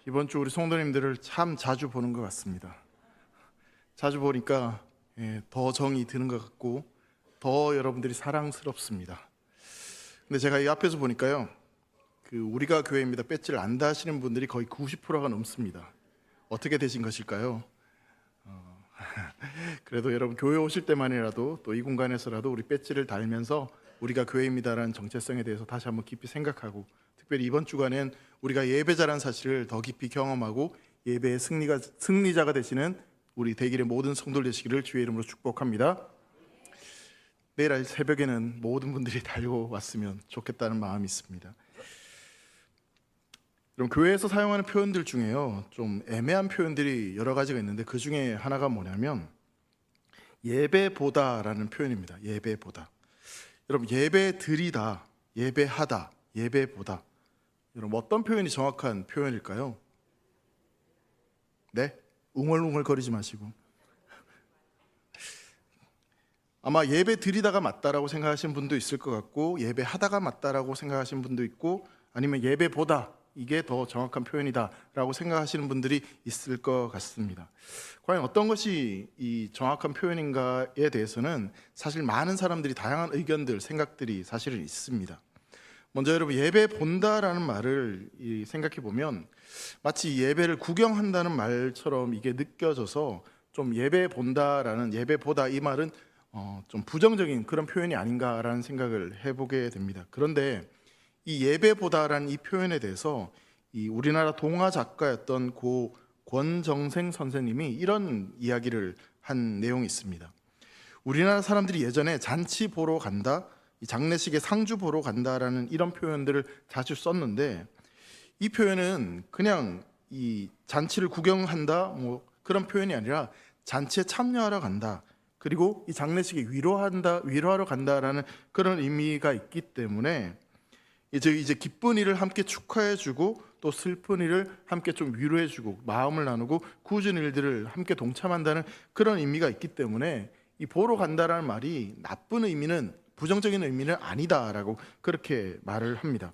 이번 주 우리 성도님들을 참 자주 보는 것 같습니다. 자주 보니까 더 정이 드는 것 같고 더 여러분들이 사랑스럽습니다. 근데 제가 이 앞에서 보니까요, 우리가 교회입니다 배지를 안 다시는 분들이 거의 90%가 넘습니다. 어떻게 되신 것일까요? 그래도 여러분 교회 오실 때만이라도 또 이 공간에서라도 우리 배지를 달면서 우리가 교회입니다라는 정체성에 대해서 다시 한번 깊이 생각하고, 특별히 이번 주간엔 우리가 예배자라는 사실을 더 깊이 경험하고 예배의 승리자가 되시는 우리 대길의 모든 성도들 되시기를 주의 이름으로 축복합니다. 내일 새벽에는 모든 분들이 달고 왔으면 좋겠다는 마음이 있습니다. 그럼 교회에서 사용하는 표현들 중에요, 좀 애매한 표현들이 여러 가지가 있는데 그 중에 하나가 뭐냐면 예배보다라는 표현입니다. 예배보다. 여러분, 예배 드리다, 예배하다, 예배보다, 여러분 어떤 표현이 정확한 표현일까요? 네? 웅얼웅얼 거리지 마시고. 아마 예배 드리다가 맞다라고 생각하시는 분도 있을 것 같고, 예배하다가 맞다라고 생각하시는 분도 있고, 아니면 예배보다 이게 더 정확한 표현이다라고 생각하시는 분들이 있을 것 같습니다. 과연 어떤 것이 이 정확한 표현인가에 대해서는 사실 많은 사람들이 다양한 의견들, 생각들이 사실은 있습니다. 먼저 여러분, 예배 본다라는 말을 생각해 보면 마치 예배를 구경한다는 말처럼 이게 느껴져서 좀 예배 본다라는, 예배 보다 이 말은 좀 부정적인 그런 표현이 아닌가라는 생각을 해보게 됩니다. 그런데 이 예배보다라는 이 표현에 대해서 이 우리나라 동화 작가였던 고 권정생 선생님이 이런 이야기를 한 내용이 있습니다. 우리나라 사람들이 예전에 잔치 보러 간다, 이 장례식에 상주 보러 간다라는 이런 표현들을 자주 썼는데, 이 표현은 그냥 이 잔치를 구경한다 뭐 그런 표현이 아니라 잔치에 참여하러 간다, 그리고 이 장례식에 위로하러 간다라는 그런 의미가 있기 때문에 이제 기쁜 일을 함께 축하해주고 또 슬픈 일을 함께 좀 위로해주고 마음을 나누고 굳은 일들을 함께 동참한다는 그런 의미가 있기 때문에 이 보러 간다라는 말이 나쁜 의미는, 부정적인 의미는 아니다라고 그렇게 말을 합니다.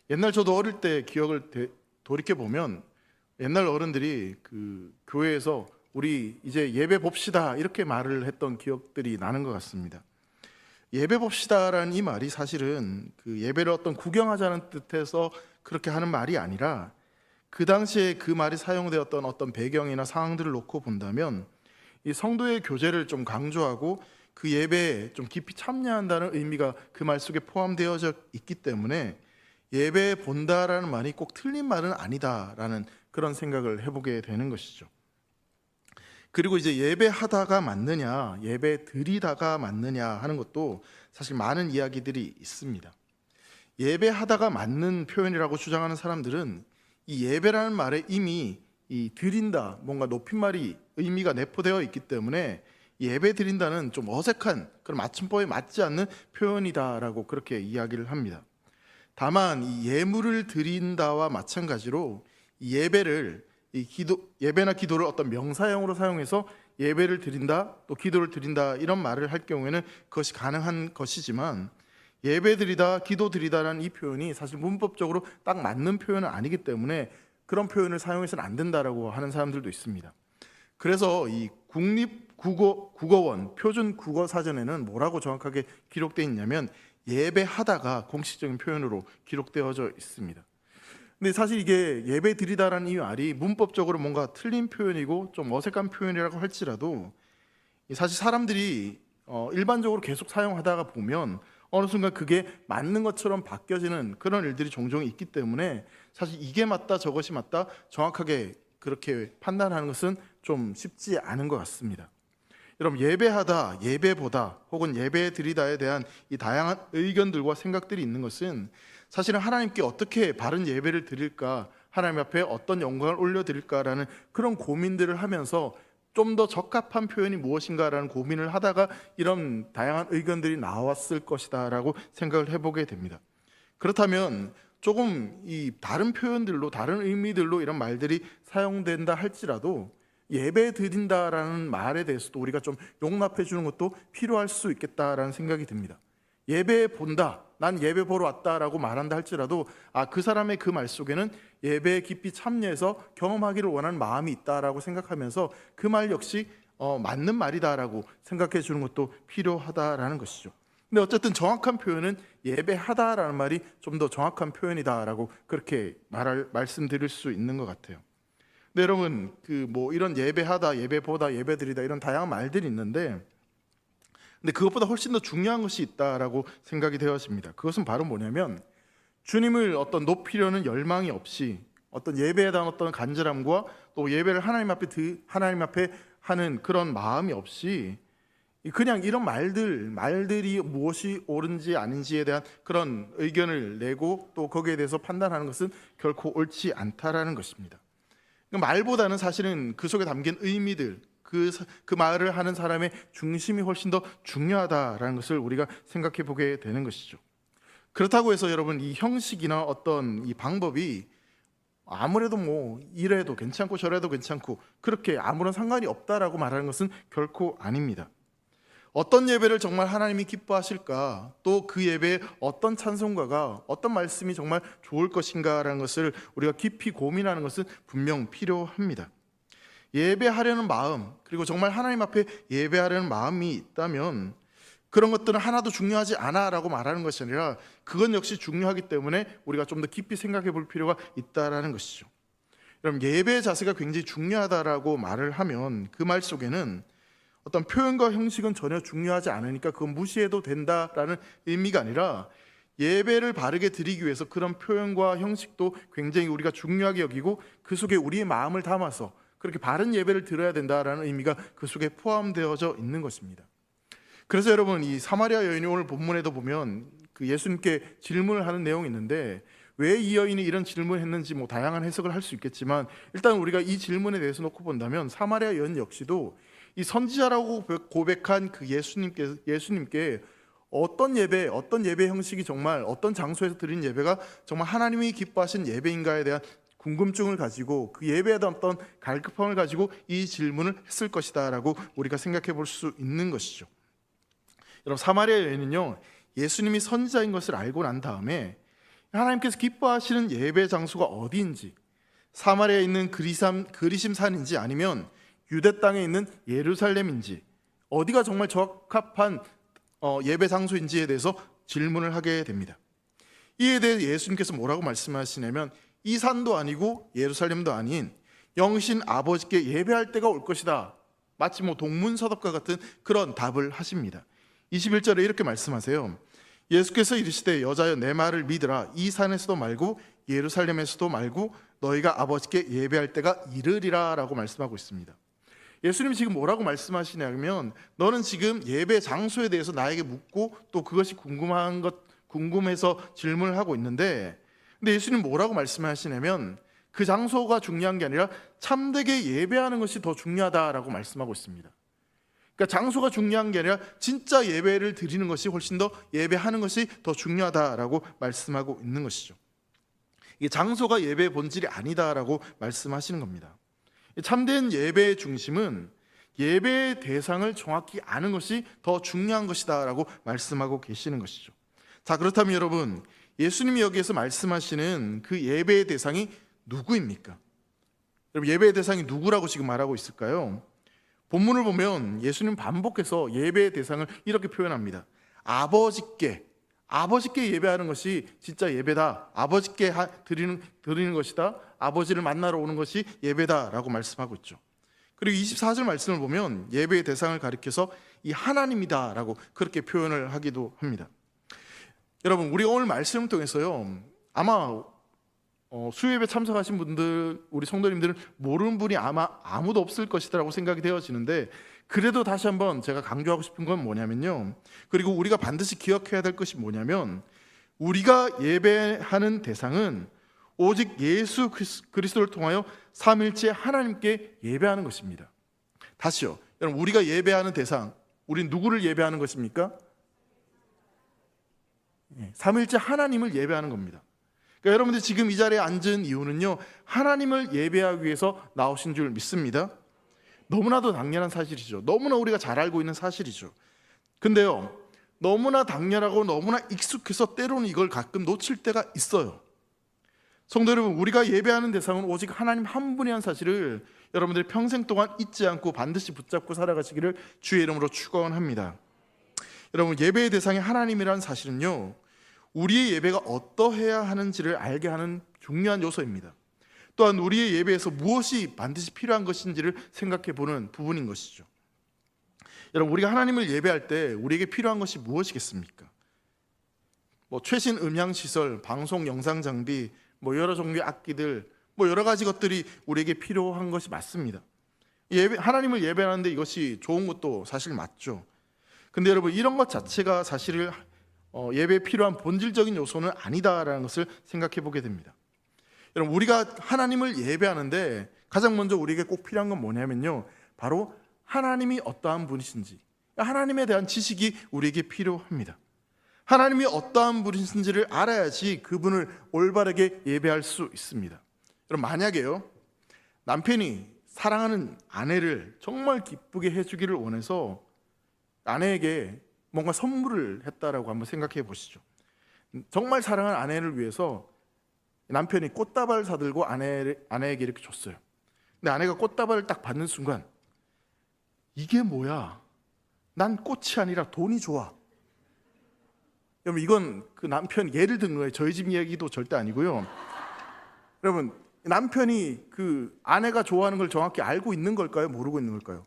옛날 저도 어릴 때 기억을 돌이켜 보면 옛날 어른들이 그 교회에서 우리 이제 예배 봅시다 이렇게 말을 했던 기억들이 나는 것 같습니다. 예배 봅시다라는 이 말이 사실은 그 예배를 어떤 구경하자는 뜻에서 그렇게 하는 말이 아니라, 그 당시에 그 말이 사용되었던 어떤 배경이나 상황들을 놓고 본다면 이 성도의 교제를 좀 강조하고 그 예배에 좀 깊이 참여한다는 의미가 그 말 속에 포함되어져 있기 때문에 예배 본다라는 말이 꼭 틀린 말은 아니다라는 그런 생각을 해보게 되는 것이죠. 그리고 이제 예배하다가 맞느냐, 예배 드리다가 맞느냐 하는 것도 사실 많은 이야기들이 있습니다. 예배하다가 맞는 표현이라고 주장하는 사람들은 이 예배라는 말에 이미 이 드린다, 뭔가 높임말이 의미가 내포되어 있기 때문에 예배 드린다는 좀 어색한 그런 맞춤법에 맞지 않는 표현이다라고 그렇게 이야기를 합니다. 다만 이 예물을 드린다와 마찬가지로 이 예배나 기도를 어떤 명사형으로 사용해서 예배를 드린다, 또 기도를 드린다 이런 말을 할 경우에는 그것이 가능한 것이지만, 예배 드리다, 기도 드리다라는 이 표현이 사실 문법적으로 딱 맞는 표현은 아니기 때문에 그런 표현을 사용해서는 안 된다라고 하는 사람들도 있습니다. 그래서 이 국립국어원 표준국어사전에는 뭐라고 정확하게 기록되어 있냐면 예배하다가 공식적인 표현으로 기록되어져 있습니다. 근데 사실 이게 예배 드리다라는 이 말이 문법적으로 뭔가 틀린 표현이고 좀 어색한 표현이라고 할지라도 사실 사람들이 일반적으로 계속 사용하다가 보면 어느 순간 그게 맞는 것처럼 바뀌어지는 그런 일들이 종종 있기 때문에 사실 이게 맞다 저것이 맞다 정확하게 그렇게 판단하는 것은 좀 쉽지 않은 것 같습니다. 여러분, 예배하다, 예배보다 혹은 예배 드리다에 대한 이 다양한 의견들과 생각들이 있는 것은 사실은 하나님께 어떻게 바른 예배를 드릴까, 하나님 앞에 어떤 영광을 올려드릴까라는 그런 고민들을 하면서 좀 더 적합한 표현이 무엇인가라는 고민을 하다가 이런 다양한 의견들이 나왔을 것이다 라고 생각을 해보게 됩니다. 그렇다면 조금 이 다른 표현들로, 다른 의미들로 이런 말들이 사용된다 할지라도 예배 드린다라는 말에 대해서도 우리가 좀 용납해 주는 것도 필요할 수 있겠다라는 생각이 듭니다. 예배 본다, 난 예배 보러 왔다라고 말한다 할지라도 그 사람의 그 말 속에는 예배에 깊이 참여해서 경험하기를 원하는 마음이 있다라고 생각하면서 그 말 역시 맞는 말이다라고 생각해 주는 것도 필요하다라는 것이죠. 근데 어쨌든 정확한 표현은 예배하다라는 말이 좀 더 정확한 표현이다라고 그렇게 말씀드릴 수 있는 것 같아요. 근데 여러분 이런 예배하다, 예배보다, 예배드리다 이런 다양한 말들이 있는데, 근데 그것보다 훨씬 더 중요한 것이 있다라고 생각이 되어집니다. 그것은 바로 뭐냐면 주님을 어떤 높이려는 열망이 없이 어떤 예배에 대한 어떤 간절함과 또 예배를 하나님 앞에 하는 그런 마음이 없이 그냥 이런 말들이 무엇이 옳은지 아닌지에 대한 그런 의견을 내고 또 거기에 대해서 판단하는 것은 결코 옳지 않다라는 것입니다. 말보다는 사실은 그 속에 담긴 의미들, 그 말을 하는 사람의 중심이 훨씬 더 중요하다라는 것을 우리가 생각해 보게 되는 것이죠. 그렇다고 해서 여러분 이 형식이나 어떤 이 방법이 아무래도 이래도 괜찮고 저래도 괜찮고 그렇게 아무런 상관이 없다라고 말하는 것은 결코 아닙니다. 어떤 예배를 정말 하나님이 기뻐하실까, 또 그 예배에 어떤 찬송가가, 어떤 말씀이 정말 좋을 것인가라는 것을 우리가 깊이 고민하는 것은 분명 필요합니다. 예배하려는 마음, 그리고 정말 하나님 앞에 예배하려는 마음이 있다면 그런 것들은 하나도 중요하지 않아라고 말하는 것이 아니라 그건 역시 중요하기 때문에 우리가 좀 더 깊이 생각해 볼 필요가 있다라는 것이죠. 여러분, 예배의 자세가 굉장히 중요하다라고 말을 하면 그 말 속에는 어떤 표현과 형식은 전혀 중요하지 않으니까 그건 무시해도 된다라는 의미가 아니라 예배를 바르게 드리기 위해서 그런 표현과 형식도 굉장히 우리가 중요하게 여기고 그 속에 우리의 마음을 담아서 그렇게 바른 예배를 드려야 된다라는 의미가 그 속에 포함되어져 있는 것입니다. 그래서 여러분, 이 사마리아 여인이 오늘 본문에도 보면 그 예수님께 질문을 하는 내용이 있는데, 왜 이 여인이 이런 질문을 했는지 다양한 해석을 할 수 있겠지만, 일단 우리가 이 질문에 대해서 놓고 본다면 사마리아 여인 역시도 이 선지자라고 고백한 그 예수님께 어떤 예배 형식이 정말 어떤 장소에서 드린 예배가 정말 하나님이 기뻐하신 예배인가에 대한 궁금증을 가지고 그 예배에 대한 어떤 갈급함을 가지고 이 질문을 했을 것이다라고 우리가 생각해 볼 수 있는 것이죠. 여러분, 사마리아 여인은요, 예수님이 선지자인 것을 알고 난 다음에 하나님께서 기뻐하시는 예배 장소가 어디인지, 사마리아에 있는 그리심 산인지 아니면 유대 땅에 있는 예루살렘인지, 어디가 정말 적합한 예배 장소인지에 대해서 질문을 하게 됩니다. 이에 대해 예수님께서 뭐라고 말씀하시냐면, 이 산도 아니고 예루살렘도 아닌 영신 아버지께 예배할 때가 올 것이다. 마치 동문서답과 같은 그런 답을 하십니다. 21절에 이렇게 말씀하세요. 예수께서 이르시되 여자여 내 말을 믿으라. 이 산에서도 말고 예루살렘에서도 말고 너희가 아버지께 예배할 때가 이르리라 라고 말씀하고 있습니다. 예수님이 지금 뭐라고 말씀하시냐면, 너는 지금 예배 장소에 대해서 나에게 묻고 또 그것이 궁금해서 질문을 하고 있는데, 근데 예수님 뭐라고 말씀하시냐면 그 장소가 중요한 게 아니라 참되게 예배하는 것이 더 중요하다라고 말씀하고 있습니다. 그러니까 장소가 중요한 게 아니라 진짜 예배를 드리는 것이 훨씬 더, 예배하는 것이 더 중요하다라고 말씀하고 있는 것이죠. 이 장소가 예배의 본질이 아니다라고 말씀하시는 겁니다. 참된 예배의 중심은 예배의 대상을 정확히 아는 것이 더 중요한 것이다라고 말씀하고 계시는 것이죠. 자, 그렇다면 여러분, 예수님이 여기에서 말씀하시는 그 예배의 대상이 누구입니까? 여러분, 예배의 대상이 누구라고 지금 말하고 있을까요? 본문을 보면 예수님 반복해서 예배의 대상을 이렇게 표현합니다. 아버지께 예배하는 것이 진짜 예배다. 아버지께 드리는 것이다. 아버지를 만나러 오는 것이 예배다라고 말씀하고 있죠. 그리고 24절 말씀을 보면 예배의 대상을 가리켜서 이 하나님이다라고 그렇게 표현을 하기도 합니다. 여러분, 우리 오늘 말씀을 통해서요, 아마 수요예배 참석하신 분들, 우리 성도님들은 모르는 분이 아마 아무도 없을 것이라고 생각이 되어지는데, 그래도 다시 한번 제가 강조하고 싶은 건 뭐냐면요, 그리고 우리가 반드시 기억해야 될 것이 뭐냐면, 우리가 예배하는 대상은 오직 예수 그리스도를 통하여 삼일째 하나님께 예배하는 것입니다. 다시요, 여러분, 우리가 예배하는 대상, 우린 누구를 예배하는 것입니까? 삼일째 하나님을 예배하는 겁니다. 그러니까 여러분들 지금 이 자리에 앉은 이유는요, 하나님을 예배하기 위해서 나오신 줄 믿습니다. 너무나도 당연한 사실이죠. 너무나 우리가 잘 알고 있는 사실이죠. 근데요, 너무나 당연하고 너무나 익숙해서 때로는 이걸 가끔 놓칠 때가 있어요. 성도 여러분, 우리가 예배하는 대상은 오직 하나님 한 분이라는 사실을 여러분들이 평생 동안 잊지 않고 반드시 붙잡고 살아가시기를 주의 이름으로 축원합니다. 여러분, 예배의 대상이 하나님이라는 사실은요, 우리의 예배가 어떠해야 하는지를 알게 하는 중요한 요소입니다. 또한 우리의 예배에서 무엇이 반드시 필요한 것인지를 생각해 보는 부분인 것이죠. 여러분, 우리가 하나님을 예배할 때 우리에게 필요한 것이 무엇이겠습니까? 최신 음향 시설, 방송 영상 장비, 여러 종류의 악기들, 여러 가지 것들이 우리에게 필요한 것이 맞습니다. 하나님을 예배하는데 이것이 좋은 것도 사실 맞죠. 근데 여러분, 이런 것 자체가 사실 예배에 필요한 본질적인 요소는 아니다라는 것을 생각해 보게 됩니다. 여러분, 우리가 하나님을 예배하는데 가장 먼저 우리에게 꼭 필요한 건 뭐냐면요, 바로 하나님이 어떠한 분이신지, 하나님에 대한 지식이 우리에게 필요합니다. 하나님이 어떠한 분이신지를 알아야지 그분을 올바르게 예배할 수 있습니다. 여러분, 만약에요, 남편이 사랑하는 아내를 정말 기쁘게 해주기를 원해서 아내에게 뭔가 선물을 했다라고 한번 생각해 보시죠. 정말 사랑하는 아내를 위해서 남편이 꽃다발을 사들고 아내에게 이렇게 줬어요. 근데 아내가 꽃다발을 딱 받는 순간, 이게 뭐야? 난 꽃이 아니라 돈이 좋아. 여러분, 이건 그 남편 예를 든 거예요. 저희 집 이야기도 절대 아니고요. 여러분, 남편이 그 아내가 좋아하는 걸 정확히 알고 있는 걸까요? 모르고 있는 걸까요?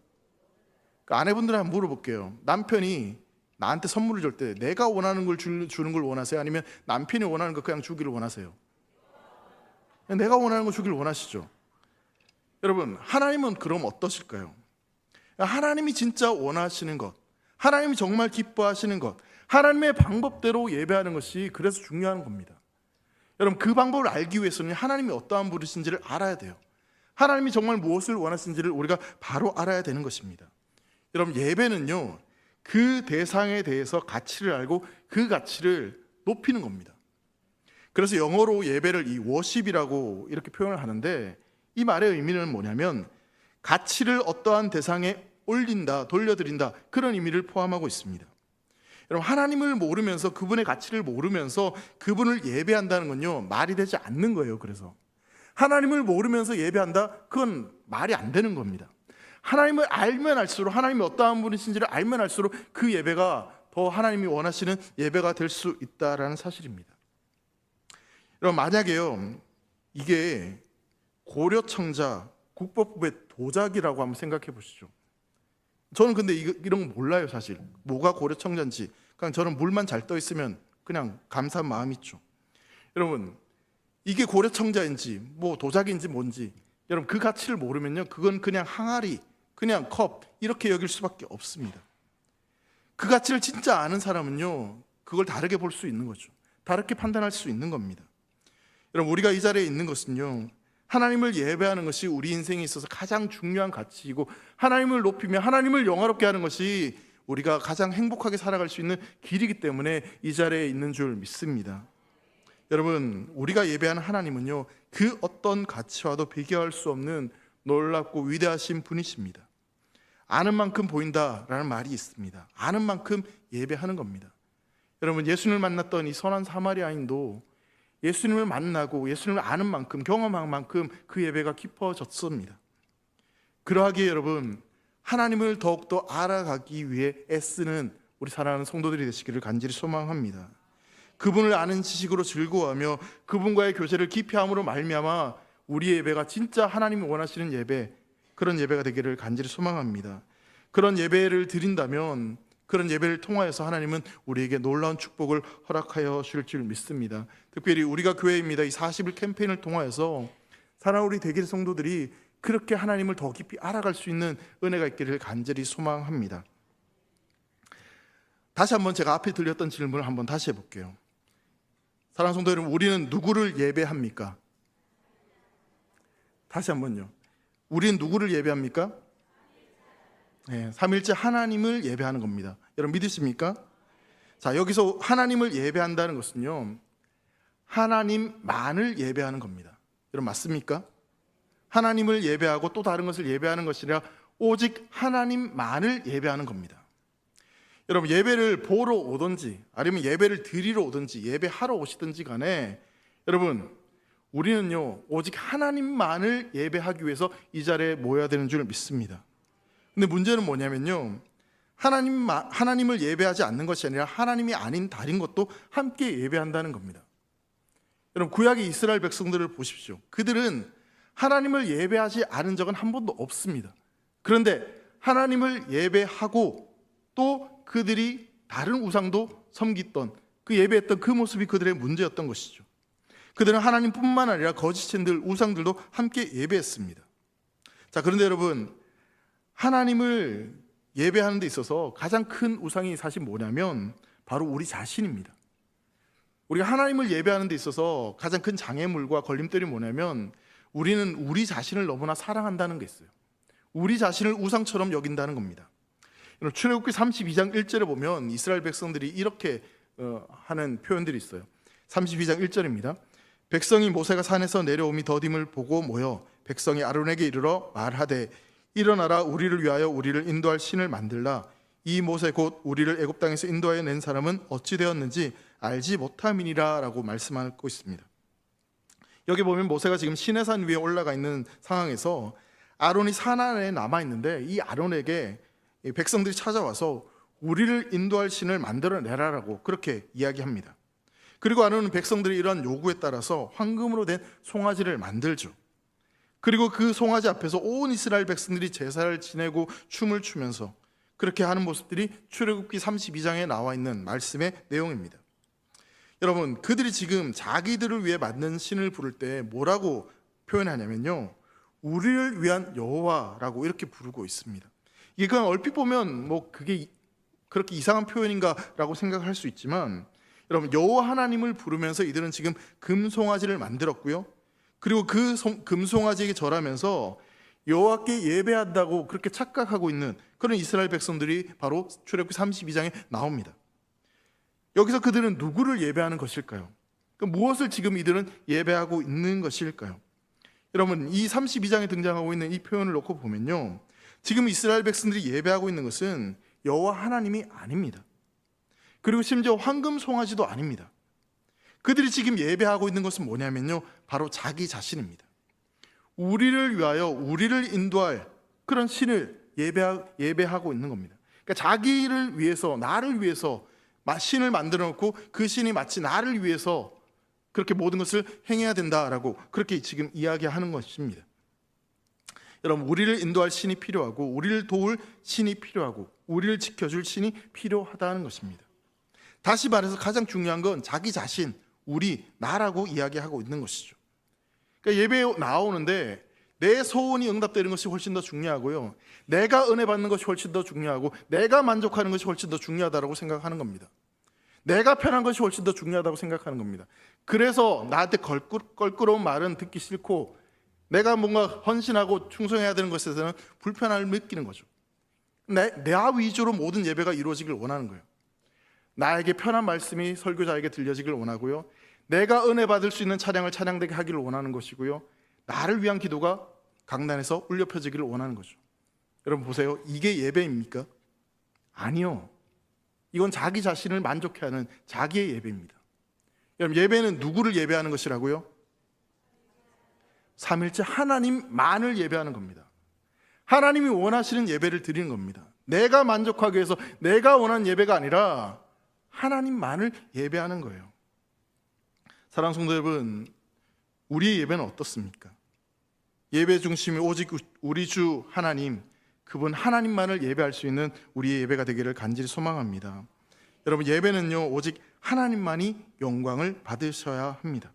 그 아내분들 한번 물어볼게요. 남편이 나한테 선물을 줄 때 내가 원하는 걸 주는 걸 원하세요? 아니면 남편이 원하는 거 그냥 주기를 원하세요? 내가 원하는 거 주기를 원하시죠. 여러분, 하나님은 그럼 어떠실까요? 하나님이 진짜 원하시는 것, 하나님이 정말 기뻐하시는 것, 하나님의 방법대로 예배하는 것이 그래서 중요한 겁니다. 여러분, 그 방법을 알기 위해서는 하나님이 어떠한 분이신지를 알아야 돼요. 하나님이 정말 무엇을 원하시는지를 우리가 바로 알아야 되는 것입니다. 여러분, 예배는요, 그 대상에 대해서 가치를 알고 그 가치를 높이는 겁니다. 그래서 영어로 예배를 이 워십이라고 이렇게 표현을 하는데, 이 말의 의미는 뭐냐면 가치를 어떠한 대상에 올린다, 돌려드린다, 그런 의미를 포함하고 있습니다. 여러분, 하나님을 모르면서, 그분의 가치를 모르면서 그분을 예배한다는 건요, 말이 되지 않는 거예요. 그래서 하나님을 모르면서 예배한다, 그건 말이 안 되는 겁니다. 하나님을 알면 알수록, 하나님이 어떠한 분이신지를 알면 알수록 그 예배가 더 하나님이 원하시는 예배가 될 수 있다라는 사실입니다. 여러분, 만약에요, 이게 고려청자 국법부의 도자기라고 한번 생각해 보시죠. 저는 근데 이런 거 몰라요. 사실 뭐가 고려청자인지. 그냥 저는 물만 잘 떠 있으면 그냥 감사한 마음이 있죠. 여러분, 이게 고려청자인지 도자기인지 뭔지, 여러분, 그 가치를 모르면요, 그건 그냥 항아리, 그냥 컵, 이렇게 여길 수밖에 없습니다. 그 가치를 진짜 아는 사람은요, 그걸 다르게 볼 수 있는 거죠. 다르게 판단할 수 있는 겁니다. 여러분, 우리가 이 자리에 있는 것은요, 하나님을 예배하는 것이 우리 인생에 있어서 가장 중요한 가치이고, 하나님을 높이며 하나님을 영화롭게 하는 것이 우리가 가장 행복하게 살아갈 수 있는 길이기 때문에 이 자리에 있는 줄 믿습니다. 여러분, 우리가 예배하는 하나님은요, 그 어떤 가치와도 비교할 수 없는 놀랍고 위대하신 분이십니다. 아는 만큼 보인다라는 말이 있습니다. 아는 만큼 예배하는 겁니다. 여러분, 예수님을 만났던 이 선한 사마리아인도 예수님을 만나고 예수님을 아는 만큼, 경험한 만큼 그 예배가 깊어졌습니다. 그러하기에 여러분, 하나님을 더욱더 알아가기 위해 애쓰는 우리 사랑하는 성도들이 되시기를 간절히 소망합니다. 그분을 아는 지식으로 즐거워하며 그분과의 교제를 깊이 함으로 말미암아 우리의 예배가 진짜 하나님이 원하시는 예배, 그런 예배가 되기를 간절히 소망합니다. 그런 예배를 드린다면, 그런 예배를 통하여서 하나님은 우리에게 놀라운 축복을 허락하여 주실 줄 믿습니다. 특별히 우리가 교회입니다. 이 40일 캠페인을 통하여서 사랑하는 우리 대길 성도들이 그렇게 하나님을 더 깊이 알아갈 수 있는 은혜가 있기를 간절히 소망합니다. 다시 한번 제가 앞에 들렸던 질문을 한번 다시 해볼게요. 사랑하는 성도 여러분, 우리는 누구를 예배합니까? 다시 한번요. 우리는 누구를 예배합니까? 네, 삼위일체 하나님을 예배하는 겁니다. 여러분, 믿으십니까? 자, 여기서 하나님을 예배한다는 것은요, 하나님만을 예배하는 겁니다. 여러분, 맞습니까? 하나님을 예배하고 또 다른 것을 예배하는 것이 아니라 오직 하나님만을 예배하는 겁니다. 여러분, 예배를 보러 오든지 아니면 예배를 드리러 오든지 예배하러 오시든지 간에 여러분, 우리는요 오직 하나님만을 예배하기 위해서 이 자리에 모여야 되는 줄 믿습니다. 근데 문제는 뭐냐면요, 하나님을 예배하지 않는 것이 아니라 하나님이 아닌 다른 것도 함께 예배한다는 겁니다. 여러분, 구약의 이스라엘 백성들을 보십시오. 그들은 하나님을 예배하지 않은 적은 한 번도 없습니다. 그런데 하나님을 예배하고 또 그들이 다른 우상도 섬겼던, 그 예배했던 그 모습이 그들의 문제였던 것이죠. 그들은 하나님뿐만 아니라 거짓신들, 우상들도 함께 예배했습니다. 자, 그런데 여러분, 하나님을 예배하는 데 있어서 가장 큰 우상이 사실 뭐냐면 바로 우리 자신입니다. 우리가 하나님을 예배하는 데 있어서 가장 큰 장애물과 걸림돌이 뭐냐면 우리는 우리 자신을 너무나 사랑한다는 게 있어요. 우리 자신을 우상처럼 여긴다는 겁니다. 출애굽기 32장 1절에 보면 이스라엘 백성들이 이렇게 하는 표현들이 있어요. 32장 1절입니다. 백성이 모세가 산에서 내려옴이 더딤을 보고 모여 백성이 아론에게 이르러 말하되 일어나라, 우리를 위하여 우리를 인도할 신을 만들라. 이 모세 곧 우리를 애굽 땅에서 인도하여 낸 사람은 어찌 되었는지 알지 못함이니라 라고 말씀하고 있습니다. 여기 보면 모세가 지금 시내산 위에 올라가 있는 상황에서 아론이 산 안에 남아 있는데 이 아론에게 백성들이 찾아와서 우리를 인도할 신을 만들어내라라고 그렇게 이야기합니다. 그리고 아론은 백성들의 이러한 요구에 따라서 황금으로 된 송아지를 만들죠. 그리고 그 송아지 앞에서 온 이스라엘 백성들이 제사를 지내고 춤을 추면서 그렇게 하는 모습들이 출애굽기 32장에 나와 있는 말씀의 내용입니다. 여러분, 그들이 지금 자기들을 위해 만든 신을 부를 때 뭐라고 표현하냐면요, 우리를 위한 여호와라고 이렇게 부르고 있습니다. 이게 그냥 얼핏 보면 뭐 그게 그렇게 이상한 표현인가라고 생각할 수 있지만, 여러분, 여호와 하나님을 부르면서 이들은 지금 금송아지를 만들었고요, 그리고 그 금송아지에게 절하면서 여호와께 예배한다고 그렇게 착각하고 있는 그런 이스라엘 백성들이 바로 출애굽기 32장에 나옵니다. 여기서 그들은 누구를 예배하는 것일까요? 무엇을 지금 이들은 예배하고 있는 것일까요? 여러분, 이 32장에 등장하고 있는 이 표현을 놓고 보면요, 지금 이스라엘 백성들이 예배하고 있는 것은 여호와 하나님이 아닙니다. 그리고 심지어 황금 송아지도 아닙니다. 그들이 지금 예배하고 있는 것은 뭐냐면요, 바로 자기 자신입니다. 우리를 위하여 우리를 인도할 그런 신을 예배하고 있는 겁니다. 그러니까 자기를 위해서, 나를 위해서 신을 만들어 놓고 그 신이 마치 나를 위해서 그렇게 모든 것을 행해야 된다라고 그렇게 지금 이야기하는 것입니다. 여러분, 우리를 인도할 신이 필요하고 우리를 도울 신이 필요하고 우리를 지켜줄 신이 필요하다는 것입니다. 다시 말해서 가장 중요한 건 자기 자신, 우리, 나라고 이야기하고 있는 것이죠. 그러니까 예배에 나오는데 내 소원이 응답되는 것이 훨씬 더 중요하고요, 내가 은혜 받는 것이 훨씬 더 중요하고 내가 만족하는 것이 훨씬 더 중요하다고 생각하는 겁니다. 내가 편한 것이 훨씬 더 중요하다고 생각하는 겁니다. 그래서 나한테 껄끄러운 말은 듣기 싫고 내가 뭔가 헌신하고 충성해야 되는 것에서는 불편함을 느끼는 거죠. 나 위주로 모든 예배가 이루어지길 원하는 거예요. 나에게 편한 말씀이 설교자에게 들려지길 원하고요, 내가 은혜 받을 수 있는 찬양을 찬양되게 하기를 원하는 것이고요, 나를 위한 기도가 강단에서 울려 펴지기를 원하는 거죠. 여러분 보세요, 이게 예배입니까? 아니요. 이건 자기 자신을 만족해 하는 자기의 예배입니다. 여러분, 예배는 누구를 예배하는 것이라고요? 삼일째 하나님만을 예배하는 겁니다. 하나님이 원하시는 예배를 드리는 겁니다. 내가 만족하기 위해서 내가 원하는 예배가 아니라 하나님만을 예배하는 거예요. 사랑하는 성도 여러분, 우리의 예배는 어떻습니까? 예배 중심이 오직 우리 주 하나님, 그분 하나님만을 예배할 수 있는 우리의 예배가 되기를 간절히 소망합니다. 여러분, 예배는요 오직 하나님만이 영광을 받으셔야 합니다.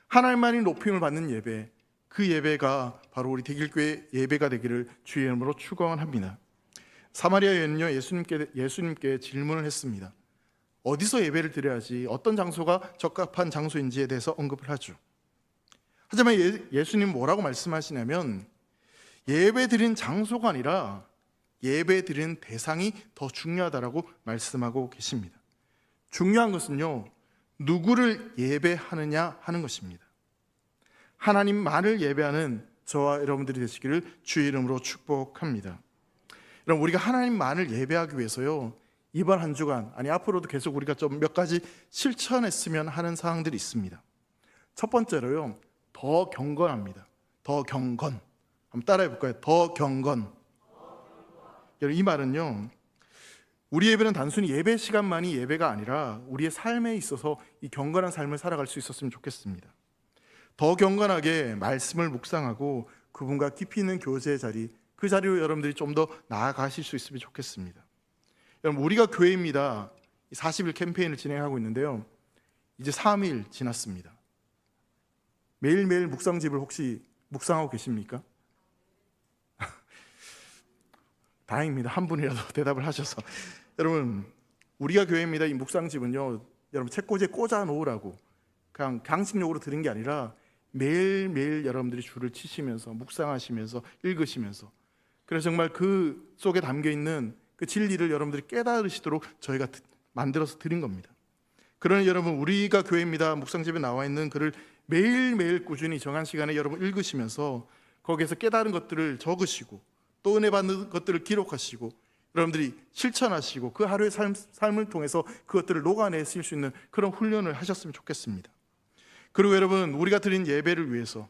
하나님만이 높임을 받는 예배, 그 예배가 바로 우리 대길교회 예배가 되기를 주의 이름으로 축원합니다. 사마리아 여인은요 예수님께 질문을 했습니다. 어디서 예배를 드려야지, 어떤 장소가 적합한 장소인지에 대해서 언급을 하죠. 하지만 예수님 뭐라고 말씀하시냐면 예배 드린 장소가 아니라 예배 드리는 대상이 더 중요하다라고 말씀하고 계십니다. 중요한 것은요, 누구를 예배하느냐 하는 것입니다. 하나님만을 예배하는 저와 여러분들이 되시기를 주의 이름으로 축복합니다. 여러분, 우리가 하나님만을 예배하기 위해서요, 이번 한 주간, 아니 앞으로도 계속 우리가 좀 몇 가지 실천했으면 하는 사항들이 있습니다. 첫 번째로요, 더 경건합니다. 더 경건. 한번 따라해 볼까요? 더 경건. 여러분, 이 말은요, 우리 예배는 단순히 예배 시간만이 예배가 아니라 우리의 삶에 있어서 이 경건한 삶을 살아갈 수 있었으면 좋겠습니다. 더 경건하게 말씀을 묵상하고 그분과 깊이 있는 교제의 자리, 그 자리로 여러분들이 좀 더 나아가실 수 있으면 좋겠습니다. 여러분, 우리가 교회입니다. 40일 캠페인을 진행하고 있는데요, 이제 3일 지났습니다. 매일매일 묵상집을 혹시 묵상하고 계십니까? 다행입니다. 한 분이라도 대답을 하셔서. 여러분, 우리가 교회입니다. 이 묵상집은요, 여러분 책꽂이에 꽂아 놓으라고 그냥 강식용으로 드린 게 아니라 매일매일 여러분들이 줄을 치시면서 묵상하시면서 읽으시면서, 그래서 정말 그 속에 담겨 있는 그 진리를 여러분들이 깨달으시도록 저희가 만들어서 드린 겁니다. 그러니 여러분, 우리가 교회입니다 묵상집에 나와 있는 글을 매일매일 꾸준히 정한 시간에 여러분 읽으시면서 거기에서 깨달은 것들을 적으시고 또 은혜 받는 것들을 기록하시고 여러분들이 실천하시고 그 하루의 삶을 통해서 그것들을 녹아내실 수 있는 그런 훈련을 하셨으면 좋겠습니다. 그리고 여러분, 우리가 드린 예배를 위해서,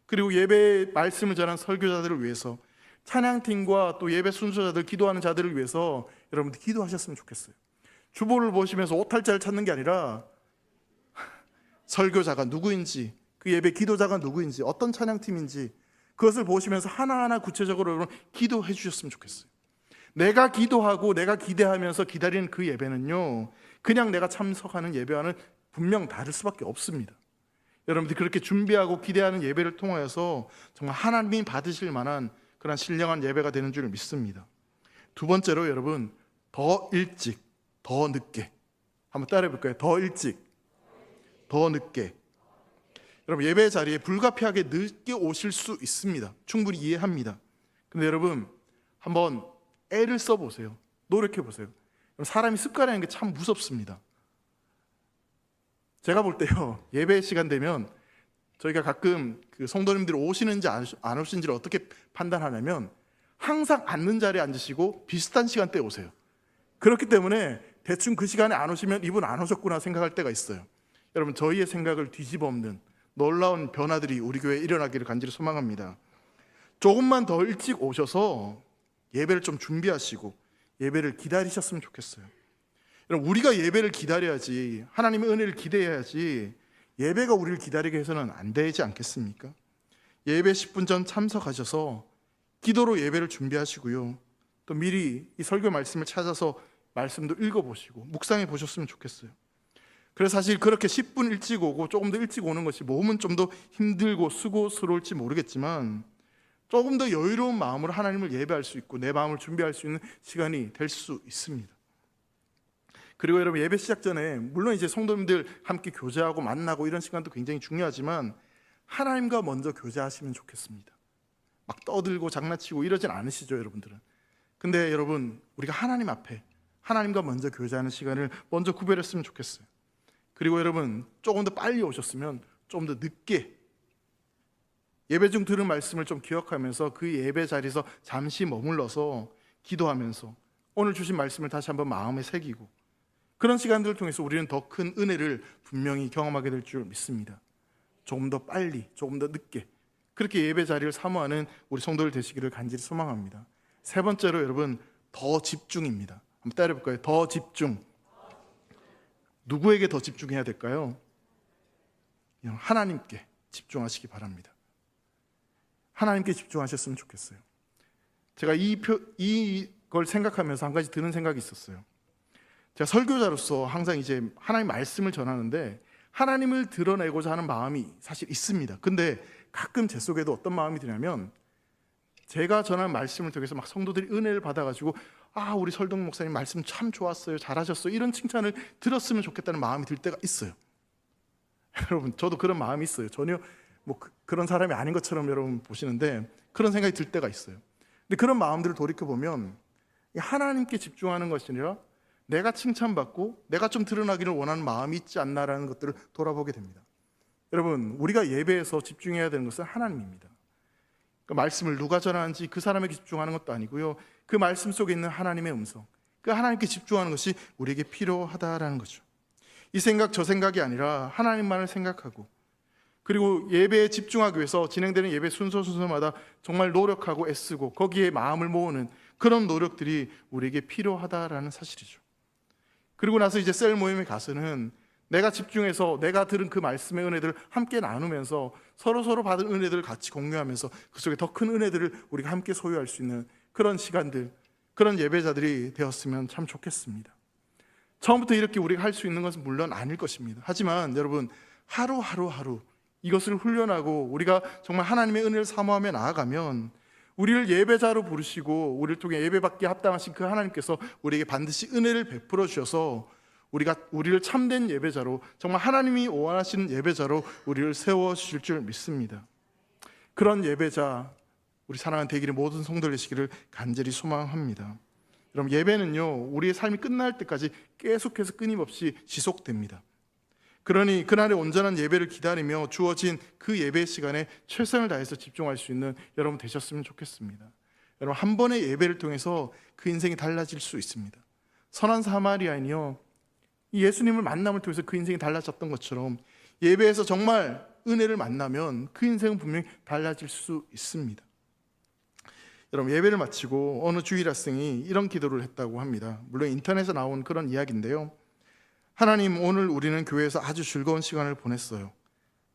그리고 예배 말씀을 전한 설교자들을 위해서, 찬양팀과 또 예배 순서자들, 기도하는 자들을 위해서 여러분들 기도하셨으면 좋겠어요. 주보를 보시면서 오탈자를 찾는 게 아니라 설교자가 누구인지, 그 예배 기도자가 누구인지, 어떤 찬양팀인지 그것을 보시면서 하나하나 구체적으로 여러분 기도해 주셨으면 좋겠어요. 내가 기도하고 내가 기대하면서 기다리는 그 예배는요, 그냥 내가 참석하는 예배와는 분명 다를 수밖에 없습니다. 여러분들이 그렇게 준비하고 기대하는 예배를 통하여서 정말 하나님이 받으실 만한 그런 신령한 예배가 되는 줄 믿습니다. 두 번째로 여러분, 더 일찍, 더 늦게. 한번 따라해 볼까요? 더 일찍, 더 늦게. 여러분, 예배 자리에 불가피하게 늦게 오실 수 있습니다. 충분히 이해합니다. 근데 여러분, 한번 애를 써보세요. 노력해보세요. 사람이 습관이라는 게 참 무섭습니다. 제가 볼 때요, 예배 시간 되면 저희가 가끔 그 성도님들이 오시는지 안 오시는지를 어떻게 판단하냐면 항상 앉는 자리에 앉으시고 비슷한 시간대에 오세요. 그렇기 때문에 대충 그 시간에 안 오시면 이분 안 오셨구나 생각할 때가 있어요. 여러분, 저희의 생각을 뒤집어 엎는 놀라운 변화들이 우리 교회에 일어나기를 간절히 소망합니다. 조금만 더 일찍 오셔서 예배를 좀 준비하시고 예배를 기다리셨으면 좋겠어요. 여러분, 우리가 예배를 기다려야지, 하나님의 은혜를 기대해야지 예배가 우리를 기다리게 해서는 안 되지 않겠습니까? 예배 10분 전 참석하셔서 기도로 예배를 준비하시고요, 또 미리 이 설교 말씀을 찾아서 말씀도 읽어보시고 묵상해 보셨으면 좋겠어요. 그래서 사실 그렇게 10분 일찍 오고 조금 더 일찍 오는 것이 몸은 좀 더 힘들고 수고스러울지 모르겠지만 조금 더 여유로운 마음으로 하나님을 예배할 수 있고 내 마음을 준비할 수 있는 시간이 될 수 있습니다. 그리고 여러분, 예배 시작 전에 물론 이제 성도님들 함께 교제하고 만나고 이런 시간도 굉장히 중요하지만 하나님과 먼저 교제하시면 좋겠습니다. 막 떠들고 장난치고 이러진 않으시죠, 여러분들은? 근데 여러분, 우리가 하나님 앞에 하나님과 먼저 교제하는 시간을 먼저 구별했으면 좋겠어요. 그리고 여러분, 조금 더 빨리 오셨으면 조금 더 늦게 예배 중 들은 말씀을 좀 기억하면서 그 예배 자리에서 잠시 머물러서 기도하면서 오늘 주신 말씀을 다시 한번 마음에 새기고 그런 시간들을 통해서 우리는 더 큰 은혜를 분명히 경험하게 될 줄 믿습니다. 조금 더 빨리, 조금 더 늦게 그렇게 예배 자리를 사모하는 우리 성도들 되시기를 간절히 소망합니다. 세 번째로 여러분, 더 집중입니다. 한번 따라해 볼까요? 더 집중. 누구에게 더 집중해야 될까요? 하나님께 집중하시기 바랍니다. 하나님께 집중하셨으면 좋겠어요. 제가 이걸 생각하면서 한 가지 드는 생각이 있었어요. 제가 설교자로서 항상 이제 하나님 말씀을 전하는데 하나님을 드러내고자 하는 마음이 사실 있습니다. 근데 가끔 제 속에도 어떤 마음이 드냐면 제가 전한 말씀을 통해서 막 성도들이 은혜를 받아가지고 우리 설동 목사님 말씀 참 좋았어요, 잘하셨어요, 이런 칭찬을 들었으면 좋겠다는 마음이 들 때가 있어요. 여러분, 저도 그런 마음이 있어요. 전혀 그런 사람이 아닌 것처럼 여러분 보시는데 그런 생각이 들 때가 있어요. 근데 그런 마음들을 돌이켜보면 하나님께 집중하는 것이 아니라 내가 칭찬받고 내가 좀 드러나기를 원하는 마음이 있지 않나라는 것들을 돌아보게 됩니다. 여러분, 우리가 예배에서 집중해야 되는 것은 하나님입니다. 그 말씀을 누가 전하는지 그 사람에게 집중하는 것도 아니고요. 그 말씀 속에 있는 하나님의 음성, 그 하나님께 집중하는 것이 우리에게 필요하다라는 거죠. 이 생각 저 생각이 아니라 하나님만을 생각하고, 그리고 예배에 집중하기 위해서 진행되는 예배 순서마다 정말 노력하고 애쓰고 거기에 마음을 모으는 그런 노력들이 우리에게 필요하다라는 사실이죠. 그리고 나서 이제 셀 모임에 가서는 내가 집중해서 내가 들은 그 말씀의 은혜들을 함께 나누면서 서로 받은 은혜들을 같이 공유하면서 그 속에 더 큰 은혜들을 우리가 함께 소유할 수 있는 그런 시간들, 그런 예배자들이 되었으면 참 좋겠습니다. 처음부터 이렇게 우리가 할 수 있는 것은 물론 아닐 것입니다. 하지만 여러분, 하루 이것을 훈련하고 우리가 정말 하나님의 은혜를 사모하며 나아가면 우리를 예배자로 부르시고 우리를 통해 예배받기에 합당하신 그 하나님께서 우리에게 반드시 은혜를 베풀어 주셔서 우리를 참된 예배자로, 정말 하나님이 원하시는 예배자로 우리를 세워주실 줄 믿습니다. 그런 예배자, 우리 사랑하는 대길의 모든 성도들 되시기를 간절히 소망합니다. 여러분, 예배는요, 우리의 삶이 끝날 때까지 계속해서 끊임없이 지속됩니다. 그러니 그날의 온전한 예배를 기다리며 주어진 그 예배 시간에 최선을 다해서 집중할 수 있는 여러분 되셨으면 좋겠습니다. 여러분, 한 번의 예배를 통해서 그 인생이 달라질 수 있습니다. 선한 사마리아인이요, 이 예수님을 만남을 통해서 그 인생이 달라졌던 것처럼 예배에서 정말 은혜를 만나면 그 인생은 분명히 달라질 수 있습니다. 여러분, 예배를 마치고 어느 주일 학생이 이런 기도를 했다고 합니다. 물론 인터넷에 나온 그런 이야기인데요. 하나님, 오늘 우리는 교회에서 아주 즐거운 시간을 보냈어요.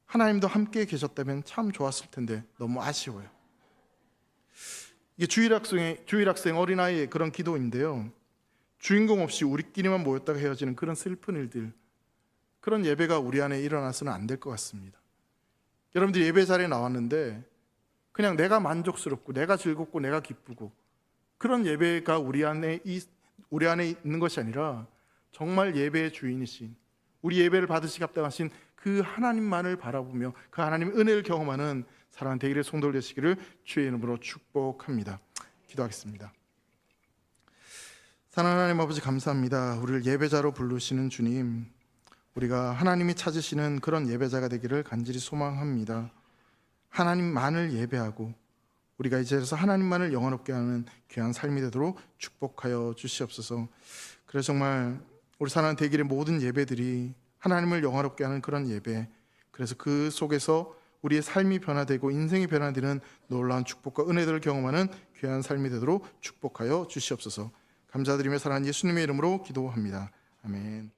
하나님도 함께 계셨다면 참 좋았을 텐데 너무 아쉬워요. 이게 주일 학생 어린아이의 그런 기도인데요. 주인공 없이 우리끼리만 모였다가 헤어지는 그런 슬픈 일들, 그런 예배가 우리 안에 일어나서는 안 될 것 같습니다. 여러분들이 예배 자리에 나왔는데 그냥 내가 만족스럽고 내가 즐겁고 내가 기쁘고 그런 예배가 우리 안에 있는 것이 아니라 정말 예배의 주인이신, 우리 예배를 받으시기 합당하신 그 하나님만을 바라보며 그 하나님의 은혜를 경험하는 사랑하는 대길의 성도들 되시기를 주의 이름으로 축복합니다. 기도하겠습니다. 사랑하는 하나님 아버지, 감사합니다. 우리를 예배자로 부르시는 주님, 우리가 하나님이 찾으시는 그런 예배자가 되기를 간절히 소망합니다. 하나님만을 예배하고 우리가 이제서 하나님만을 영원롭게 하는 귀한 삶이 되도록 축복하여 주시옵소서. 그래서 정말 우리 사랑하는 대길의 모든 예배들이 하나님을 영화롭게 하는 그런 예배, 그래서 그 속에서 우리의 삶이 변화되고 인생이 변화되는 놀라운 축복과 은혜들을 경험하는 귀한 삶이 되도록 축복하여 주시옵소서. 감사드리며 사랑하는 예수님의 이름으로 기도합니다. 아멘.